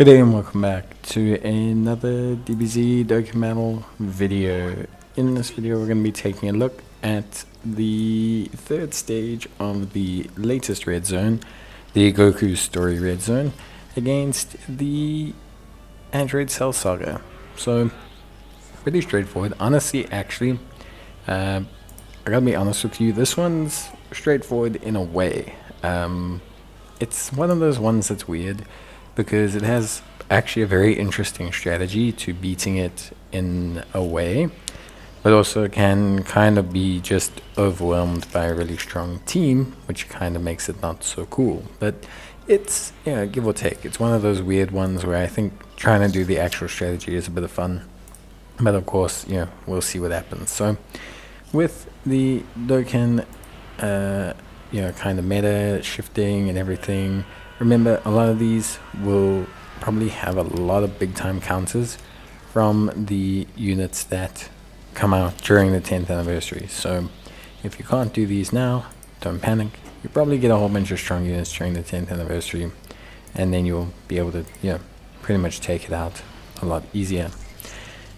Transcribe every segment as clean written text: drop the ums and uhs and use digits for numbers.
Good day and welcome back to another DBZ Dokkan video. In this video we're going to be taking a look at the third stage of the latest red zone, the Goku'S story red zone, against the Android Cell Saga. So, pretty straightforward. Honestly, actually, I gotta be honest with you, this one's straightforward in a way. It's one of those ones that's weird, because it has actually a very interesting strategy to beating it in a way, but also can kind of be just overwhelmed by a really strong team, which kind of makes it not so cool. But it's, give or take, it's one of those weird ones where I think trying to do the actual strategy is a bit of fun, but of course, we'll see what happens. So with the Dokkan, kind of meta shifting and everything, remember, a lot of these will probably have a lot of big time counters from the units that come out during the 10th anniversary. So if you can't do these now, don't panic. You probably get a whole bunch of strong units during the 10th anniversary, and then you'll be able to, pretty much take it out a lot easier.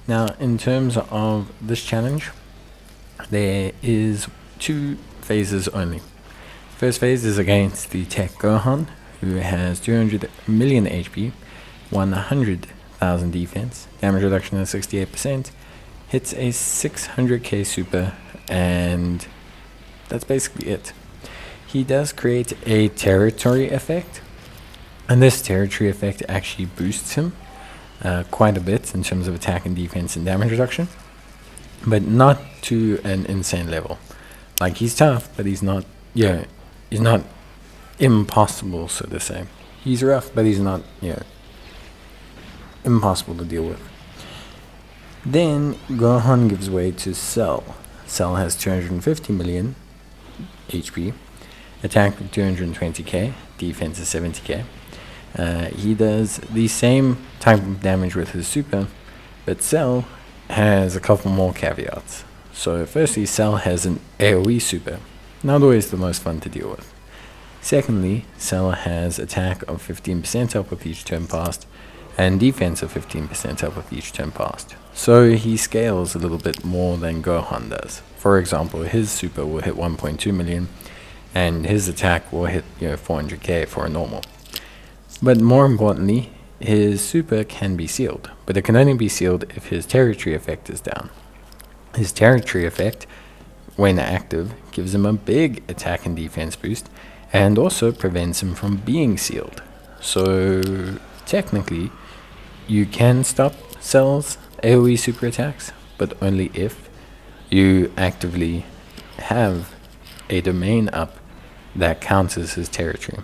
Now, in terms of this challenge, there is two phases only. First phase is against the Tech Gohan, who has 200 million HP, 100,000 defense, damage reduction of 68%, hits a 600k super, and that's basically it. He does create a territory effect, and this territory effect actually boosts him quite a bit in terms of attack and defense and damage reduction, but not to an insane level. Like, he's tough, but he's not, he's not impossible, so to say. He's rough, but he's not, impossible to deal with. Then Gohan gives way to Cell. Cell has 250 million HP, attack of 220k, defense is 70k. He does the same type of damage with his super, but Cell has a couple more caveats. So firstly, Cell has an AoE super, not always the most fun to deal with. Secondly, Cell has attack of 15% up with each turn passed, and defense of 15% up with each turn passed. So he scales a little bit more than Gohan does. For example, his super will hit 1.2 million, and his attack will hit 400k for a normal. But more importantly, his super can be sealed, but it can only be sealed if his territory effect is down. His territory effect, when active, gives him a big attack and defense boost, and also prevents him from being sealed. So technically, you can stop Cell's AoE super attacks, but only if you actively have a domain up that counters his territory.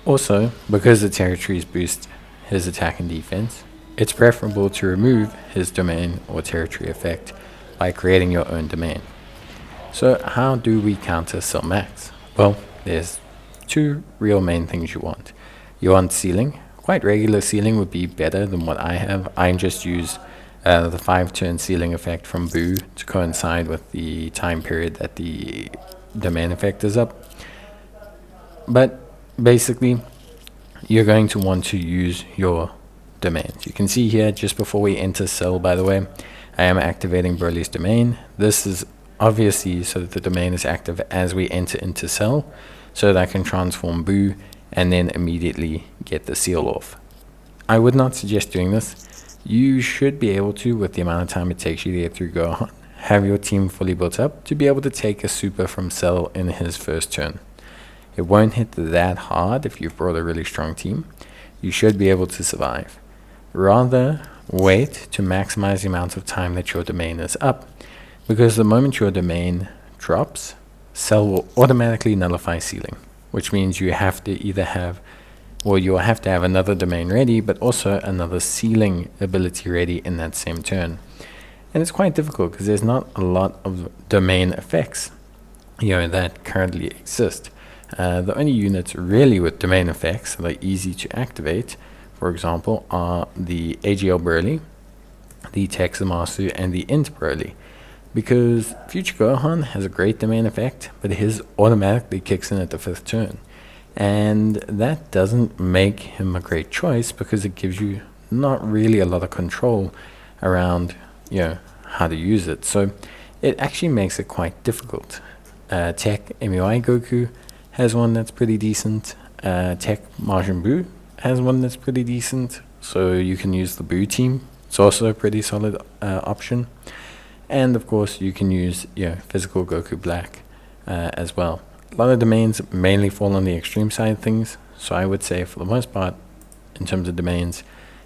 Also, because the territories boost his attack and defense, it's preferable to remove his domain or territory effect by creating your own domain. So how do we counter Cell Max? Well, there's two real main things you want. You want sealing. Quite regular sealing would be better than what I have. I just use the 5-turn sealing effect from Boo to coincide with the time period that the domain effect is up. But basically, you're going to want to use your domains. You can see here, just before we enter Cell, by the way, I am activating Broly's domain. This is obviously so that the domain is active as we enter into Cell, so that I can transform Boo and then immediately get the seal off. I would not suggest doing this. You should be able to, with the amount of time it takes you to get through Gohan, have your team fully built up to be able to take a super from Cell in his first turn. It won't hit that hard if you've brought a really strong team. You should be able to survive. Rather, wait to maximize the amount of time that your domain is up, because the moment your domain drops, Cell will automatically nullify sealing, which means you have to either have, you'll have to have another domain ready, but also another sealing ability ready in that same turn. And it's quite difficult because there's not a lot of domain effects, that currently exist. The only units really with domain effects that are easy to activate, for example, are the AGL Broly, the Texamasu, and the Int Broly. Because Future Gohan has a great domain effect, but his automatically kicks in at the 5th turn. And that doesn't make him a great choice because it gives you not really a lot of control around, how to use it. So it actually makes it quite difficult. Tech MUI Goku has one that's pretty decent. Tech Majin Buu has one that's pretty decent. So you can use the Buu team. It's also a pretty solid option. And of course, you can use physical Goku Black as well. A lot of domains mainly fall on the extreme side of things. So I would say for the most part, in terms of domains,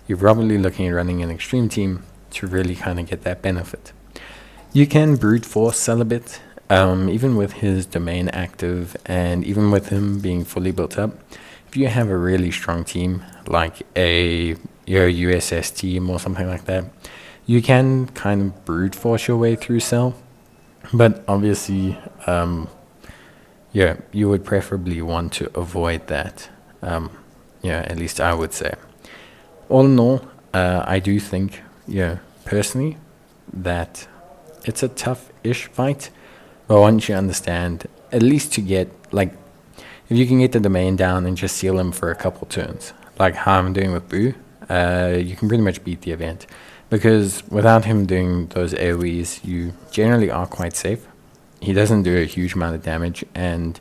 you're probably looking at running an extreme team to really kind of get that benefit. You can brute force Cell a bit, even with his domain active and even with him being fully built up. If you have a really strong team, like a USS team or something like that, you can kind of brute force your way through Cell. But obviously, you would preferably want to avoid that. At least I would say. All in all, I do think, personally, that it's a tough-ish fight. But once you understand, at least to get, if you can get the domain down and just seal him for a couple turns, like how I'm doing with Buu, you can pretty much beat the event. Because without him doing those AoEs, you generally are quite safe. He doesn't do a huge amount of damage, and,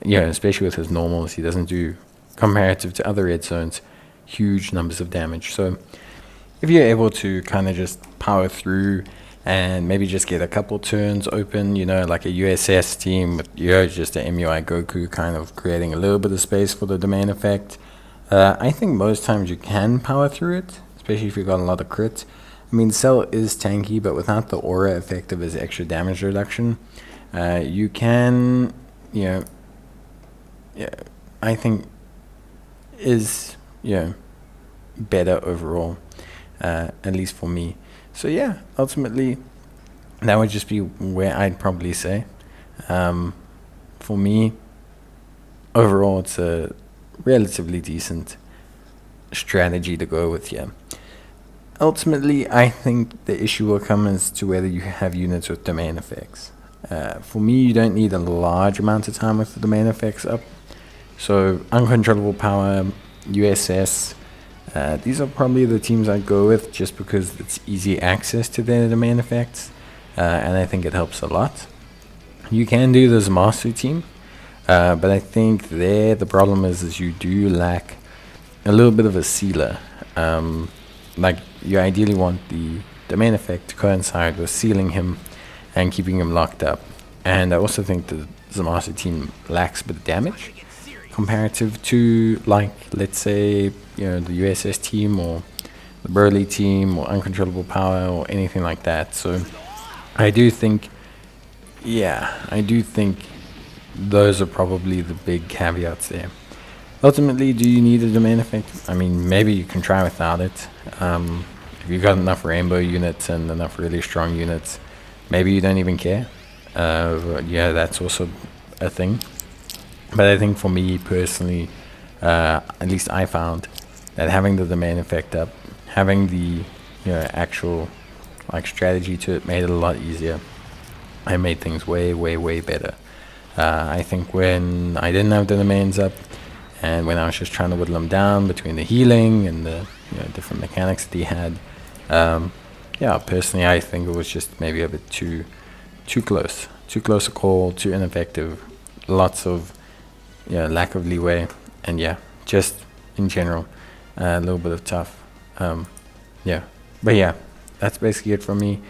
especially with his normals, he doesn't do, comparative to other red zones, huge numbers of damage. So if you're able to kind of just power through and maybe just get a couple turns open, like a USS team with just a MUI Goku kind of creating a little bit of space for the domain effect, I think most times you can power through it, especially if you've got a lot of crits. I mean, Cell is tanky, but without the aura effect of his extra damage reduction, you can, I think is, better overall, at least for me. So ultimately, that would just be where I'd probably say. For me, overall, it's a relatively decent strategy to go with here. Ultimately, I think the issue will come as to whether you have units with domain effects. For me, you don't need a large amount of time with the domain effects up. So, Uncontrollable Power, USS, these are probably the teams I'd go with just because it's easy access to their domain effects, and I think it helps a lot. You can do the Zamasu team, but I think the problem is you do lack a little bit of a sealer. You ideally want the domain effect to coincide with sealing him and keeping him locked up. And I also think the Zamasu team lacks a bit of damage comparative to, let's say, the USS team or the Burly team or Uncontrollable Power or anything like that. So I do think those are probably the big caveats there. Ultimately, do you need a domain effect? I mean, maybe you can try without it. If you've got enough rainbow units and enough really strong units, maybe you don't even care. That's also a thing. But I think for me personally, at least I found that having the domain effect up, having the actual strategy to it made it a lot easier. I made things way, way, way better. I think when I didn't have the domains up, and when I was just trying to whittle them down between the healing and the different mechanics that he had, personally I think it was just maybe a bit too close a call, too ineffective, lots of lack of leeway, and just in general a little bit of tough. But that's basically it from me.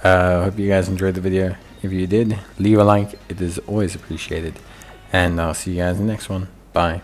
Hope you guys enjoyed the video. If you did, leave a like, it is always appreciated, and I'll see you guys in the next one. Bye.